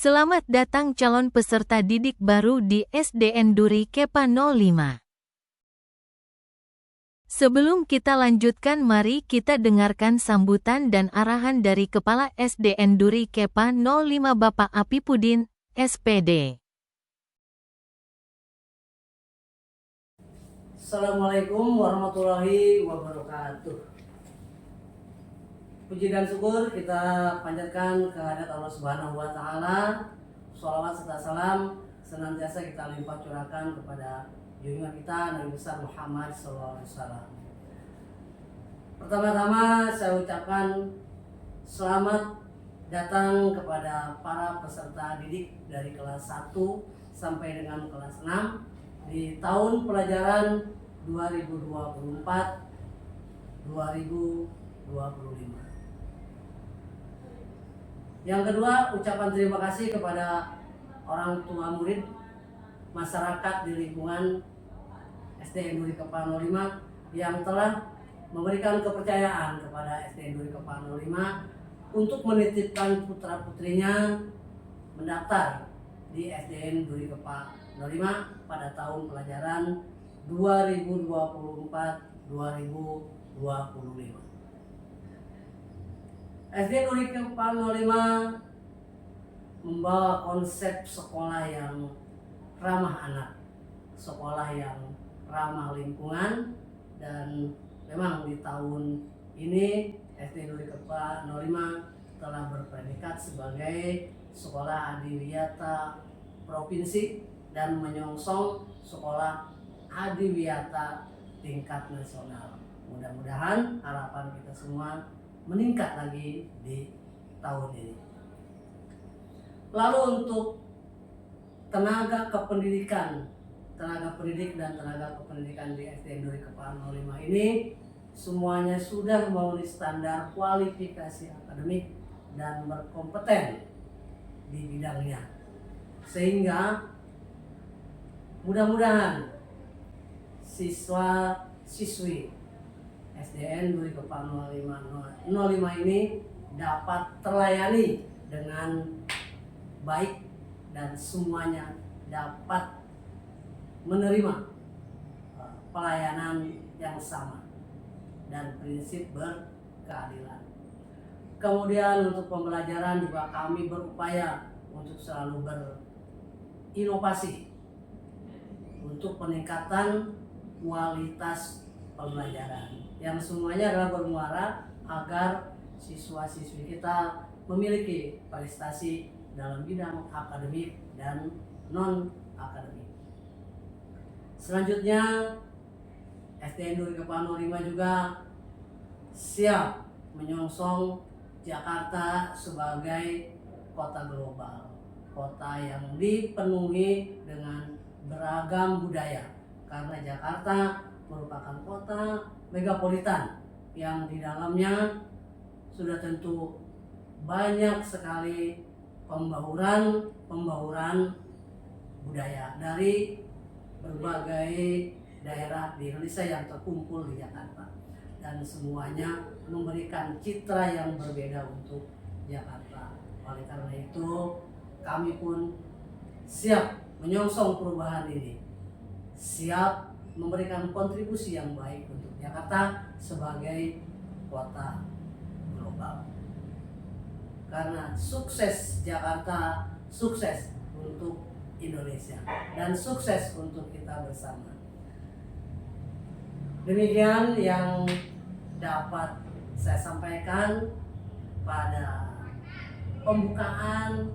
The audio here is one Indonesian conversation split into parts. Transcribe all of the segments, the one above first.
Selamat datang calon peserta didik baru di SDN Duri Kepa 05. Sebelum kita lanjutkan, mari kita dengarkan sambutan dan arahan dari Kepala SDN Duri Kepa 05 Bapak Apipudin, SPD. Assalamualaikum warahmatullahi wabarakatuh. Puji dan syukur kita panjatkan kehadirat Allah Subhanahu wa Ta'ala. Sholawat serta salam senantiasa kita limpah curahkan kepada junjungan kita Nabi besar Muhammad SAW. Pertama-tama saya ucapkan selamat datang kepada para peserta didik dari kelas 1 sampai dengan kelas 6 di tahun pelajaran 2024-2025. Yang kedua, ucapan terima kasih kepada orang tua murid, masyarakat di lingkungan SDN Duri Kepa 05 yang telah memberikan kepercayaan kepada SDN Duri Kepa 05 untuk menitipkan putra-putrinya mendaftar di SDN Duri Kepa 05 pada tahun pelajaran 2024-2025. SDN Duri Kepa 05 membawa konsep sekolah yang ramah anak, sekolah yang ramah lingkungan, dan memang di tahun ini SDN Duri Kepa 05 telah berpredikat sebagai sekolah adiwiyata provinsi dan menyongsong sekolah adiwiyata tingkat nasional. Mudah-mudahan harapan kita semua meningkat lagi di tahun ini. Lalu untuk tenaga pendidik dan tenaga kependidikan di SDN Duri Kepa 05 ini semuanya sudah memenuhi standar kualifikasi akademik dan berkompeten di bidangnya, sehingga mudah-mudahan siswa-siswi SDN Duri Kepa 05 ini dapat terlayani dengan baik dan semuanya dapat menerima pelayanan yang sama dan prinsip berkeadilan. Kemudian untuk pembelajaran juga kami berupaya untuk selalu berinovasi untuk peningkatan kualitas pembelajaran yang semuanya adalah bermuara agar siswa-siswi kita memiliki prestasi dalam bidang akademik dan non-akademik. Selanjutnya, SDN Duri Kepa 05 juga siap menyongsong Jakarta sebagai kota global, kota yang dipenuhi dengan beragam budaya, karena Jakarta merupakan kota megapolitan yang di dalamnya sudah tentu banyak sekali pembauran budaya dari berbagai daerah di Indonesia yang terkumpul di Jakarta, dan semuanya memberikan citra yang berbeda untuk Jakarta. Oleh karena itu kami pun siap menyongsong perubahan ini, siap memberikan kontribusi yang baik untuk Jakarta sebagai kota global. Karena sukses Jakarta, sukses untuk Indonesia, dan sukses untuk kita bersama. Demikian yang dapat saya sampaikan pada pembukaan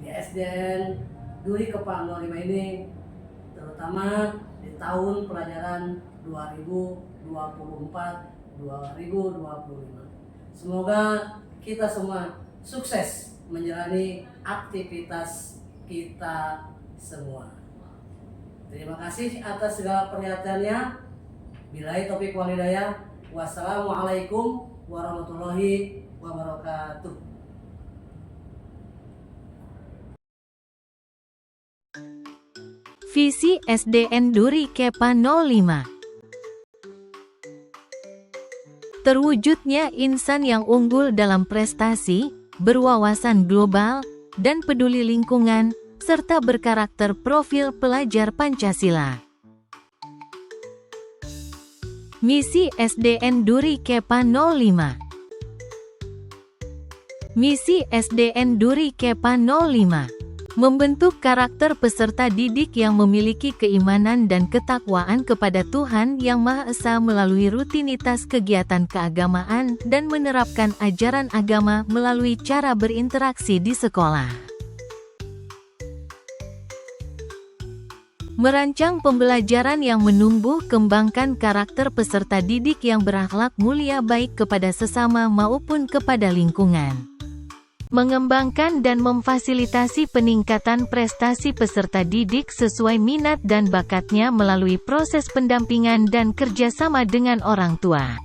di SDN Duri Kepa 05 ini, terutama di tahun pelajaran 2024-2025. Semoga kita semua sukses menjalani aktivitas kita semua. Terima kasih atas segala perhatiannya. Billahi taufiq wal hidayah. Wassalamualaikum warahmatullahi wabarakatuh. Visi SDN Duri Kepa 05. Terwujudnya insan yang unggul dalam prestasi, berwawasan global, dan peduli lingkungan, serta berkarakter profil pelajar Pancasila. Misi SDN Duri KEPA 05. Misi SDN Duri KEPA 05 membentuk karakter peserta didik yang memiliki keimanan dan ketakwaan kepada Tuhan Yang Maha Esa melalui rutinitas kegiatan keagamaan dan menerapkan ajaran agama melalui cara berinteraksi di sekolah. Merancang pembelajaran yang menumbuh kembangkan karakter peserta didik yang berakhlak mulia baik kepada sesama maupun kepada lingkungan. Mengembangkan dan memfasilitasi peningkatan prestasi peserta didik sesuai minat dan bakatnya melalui proses pendampingan dan kerjasama dengan orang tua.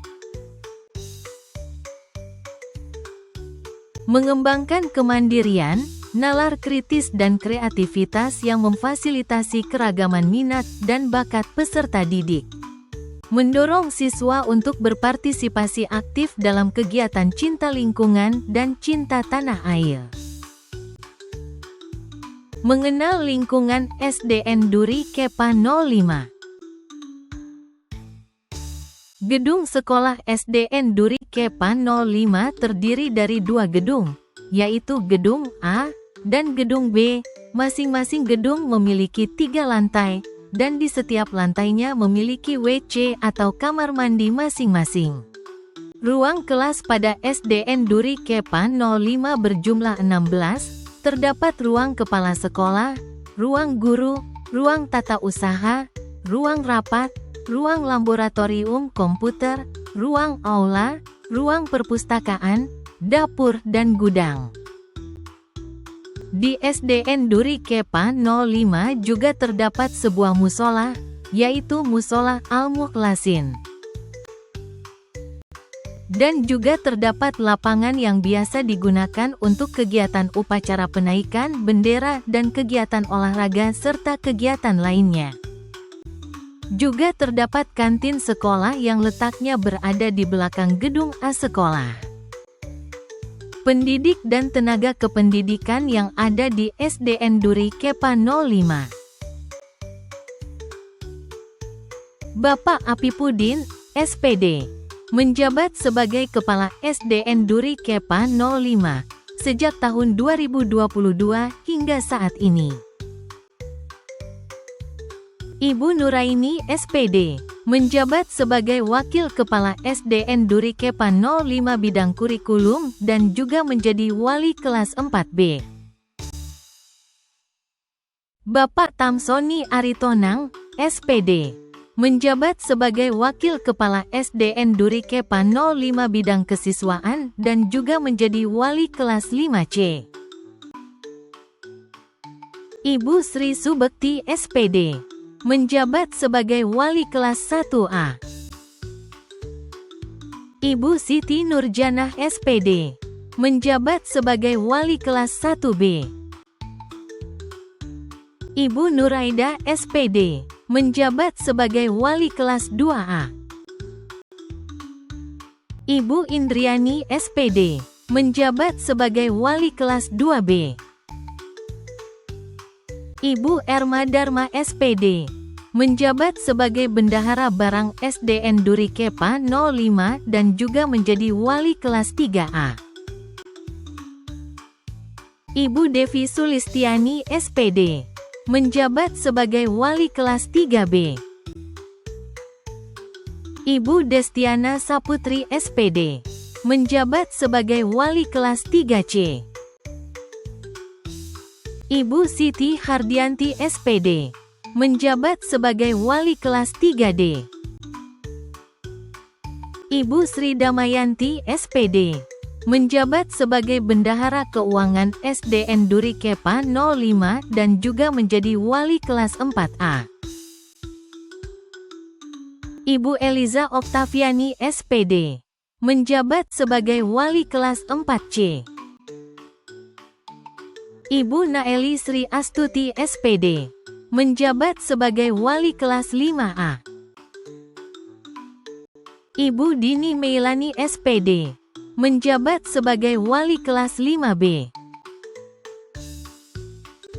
Mengembangkan kemandirian, nalar kritis dan kreativitas yang memfasilitasi keragaman minat dan bakat peserta didik. Mendorong siswa untuk berpartisipasi aktif dalam kegiatan cinta lingkungan dan cinta tanah air. Mengenal lingkungan SDN Duri KEPA 05. Gedung sekolah SDN Duri KEPA 05 terdiri dari 2 gedung, yaitu Gedung A dan Gedung B. Masing-masing gedung memiliki 3 lantai, dan di setiap lantainya memiliki WC atau kamar mandi masing-masing. Ruang kelas pada SDN Duri KEPA 05 berjumlah 16, terdapat ruang kepala sekolah, ruang guru, ruang tata usaha, ruang rapat, ruang laboratorium komputer, ruang aula, ruang perpustakaan, dapur dan gudang. Di SDN Duri KEPA 05 juga terdapat sebuah musola, yaitu Musola Al-Mukhlasin. Dan juga terdapat lapangan yang biasa digunakan untuk kegiatan upacara penaikan bendera dan kegiatan olahraga serta kegiatan lainnya. Juga terdapat kantin sekolah yang letaknya berada di belakang gedung A sekolah. Pendidik dan tenaga kependidikan yang ada di SDN Duri KEPA 05. Bapak Apipudin, SPD, menjabat sebagai Kepala SDN Duri KEPA 05 sejak tahun 2022 hingga saat ini. Ibu Nuraini, SPD, menjabat sebagai Wakil Kepala SDN Duri KEPA 05 bidang kurikulum dan juga menjadi Wali kelas 4B. Bapak Tamsoni Aritonang, SPD, menjabat sebagai Wakil Kepala SDN Duri KEPA 05 bidang kesiswaan dan juga menjadi Wali kelas 5C. Ibu Sri Subekti, SPD, menjabat sebagai Wali kelas 1A. Ibu Siti Nurjanah, SPD, menjabat sebagai Wali kelas 1B. Ibu Nuraida, SPD, menjabat sebagai Wali kelas 2A. Ibu Indriani, SPD, menjabat sebagai Wali kelas 2B. Ibu Erma Dharma, SPD, menjabat sebagai Bendahara Barang SDN Duri KEPA 05 dan juga menjadi Wali kelas 3A. Ibu Devi Sulistiani, SPD, menjabat sebagai Wali kelas 3B. Ibu Destiana Saputri, SPD, menjabat sebagai Wali kelas 3C. Ibu Siti Hardianti, SPD, menjabat sebagai Wali kelas 3D. Ibu Sri Damayanti, SPD, menjabat sebagai Bendahara Keuangan SDN Duri KEPA 05 dan juga menjadi Wali kelas 4A. Ibu Eliza Oktaviani, SPD, menjabat sebagai Wali kelas 4C. Ibu Naeli Sri Astuti, SPD, menjabat sebagai Wali kelas 5A. Ibu Dini Meilani, SPD, menjabat sebagai wali kelas 5B.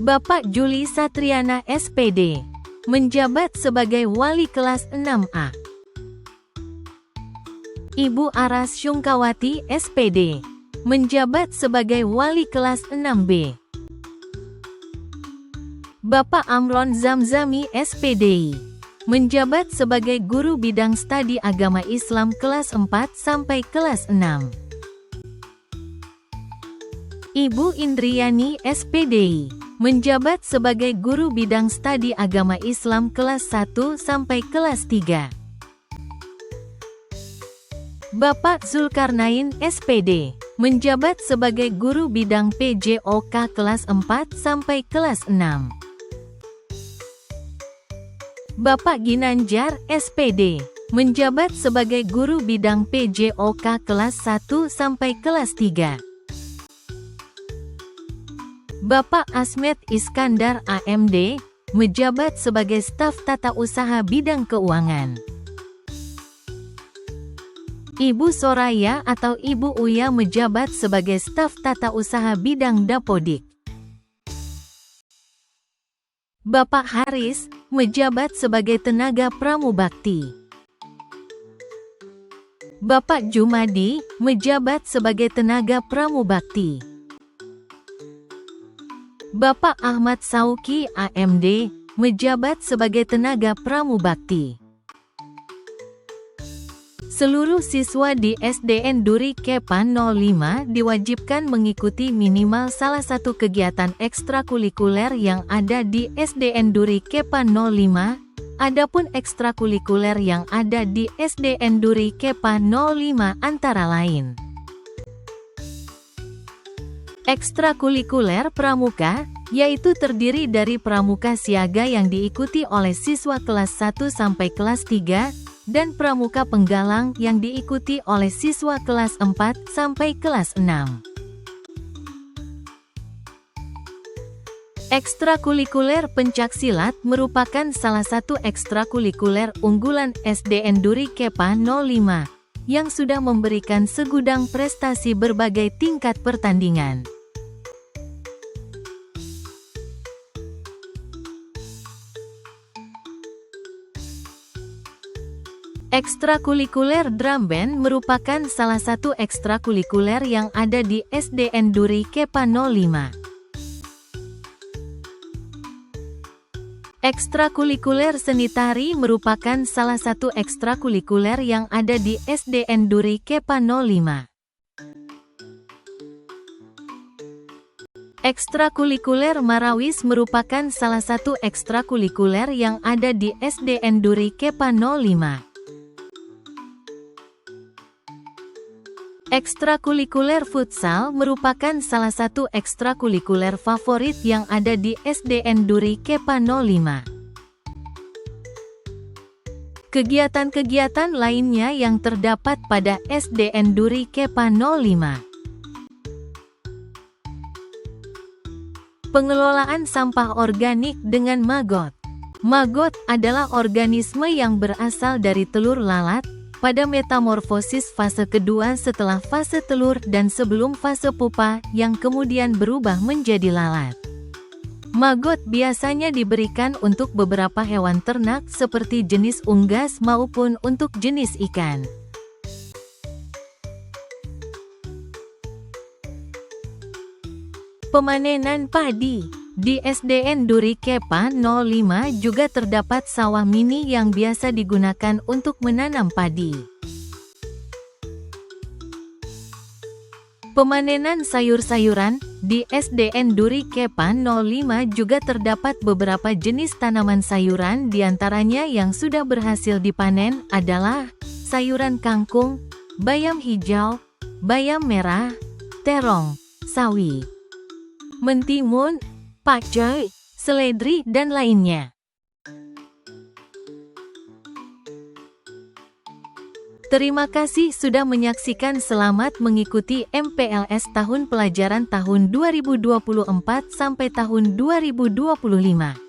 Bapak Juli Satriana SPD, menjabat sebagai wali kelas 6A. Ibu Aras Syungkawati SPD, menjabat sebagai wali kelas 6B. Bapak Amron Zamzami SPDI, menjabat sebagai guru bidang studi agama Islam kelas 4 sampai kelas 6. Ibu Indriani SPDI, menjabat sebagai guru bidang studi agama Islam kelas 1 sampai kelas 3. Bapak Zulkarnain SPD, menjabat sebagai guru bidang PJOK kelas 4 sampai kelas 6. Bapak Ginanjar SPD, menjabat sebagai guru bidang PJOK kelas 1 sampai kelas 3. Bapak Asmet Iskandar AMD, menjabat sebagai staf tata usaha bidang keuangan. Ibu Soraya atau Ibu Uya menjabat sebagai staf tata usaha bidang Dapodik. Bapak Haris, menjabat sebagai tenaga pramubakti. Bapak Jumadi, menjabat sebagai tenaga pramubakti. Bapak Ahmad Sauki AMD, menjabat sebagai tenaga pramubakti. Seluruh siswa di SDN Duri Kepan 05 diwajibkan mengikuti minimal salah satu kegiatan ekstrakurikuler yang ada di SDN Duri Kepan 05. Adapun ekstrakurikuler yang ada di SDN Duri Kepan 05 antara lain: ekstrakurikuler pramuka, yaitu terdiri dari pramuka siaga yang diikuti oleh siswa kelas 1 sampai kelas 3, dan pramuka penggalang yang diikuti oleh siswa kelas 4 sampai kelas 6. Ekstrakurikuler pencaksilat merupakan salah satu ekstrakurikuler unggulan SDN Duri Kepan 05, yang sudah memberikan segudang prestasi berbagai tingkat pertandingan. Ekstrakurikuler drum band merupakan salah satu ekstrakurikuler yang ada di SDN Duri Kepan 05. Ekstrakurikuler seni tari merupakan salah satu ekstrakurikuler yang ada di SDN Duri Kepan 05. Ekstrakurikuler Marawis merupakan salah satu ekstrakurikuler yang ada di SDN Duri Kepan 05. Ekstrakurikuler futsal merupakan salah satu ekstrakurikuler favorit yang ada di SDN Duri Kepan 05. Kegiatan-kegiatan lainnya yang terdapat pada SDN Duri Kepan 05. Pengelolaan sampah organik dengan maggot. Maggot adalah organisme yang berasal dari telur lalat, pada metamorfosis fase kedua setelah fase telur dan sebelum fase pupa, yang kemudian berubah menjadi lalat. Maggot biasanya diberikan untuk beberapa hewan ternak seperti jenis unggas maupun untuk jenis ikan. Pemanenan padi. Di SDN Duri Kepan 05 juga terdapat sawah mini yang biasa digunakan untuk menanam padi. Pemanenan sayur-sayuran. Di SDN Duri Kepan 05 juga terdapat beberapa jenis tanaman sayuran, diantaranya yang sudah berhasil dipanen adalah sayuran kangkung, bayam hijau, bayam merah, terong, sawi, mentimun, pakcoy, seledri, dan lainnya. Terima kasih sudah menyaksikan. Selamat mengikuti MPLS tahun pelajaran tahun 2024 sampai tahun 2025.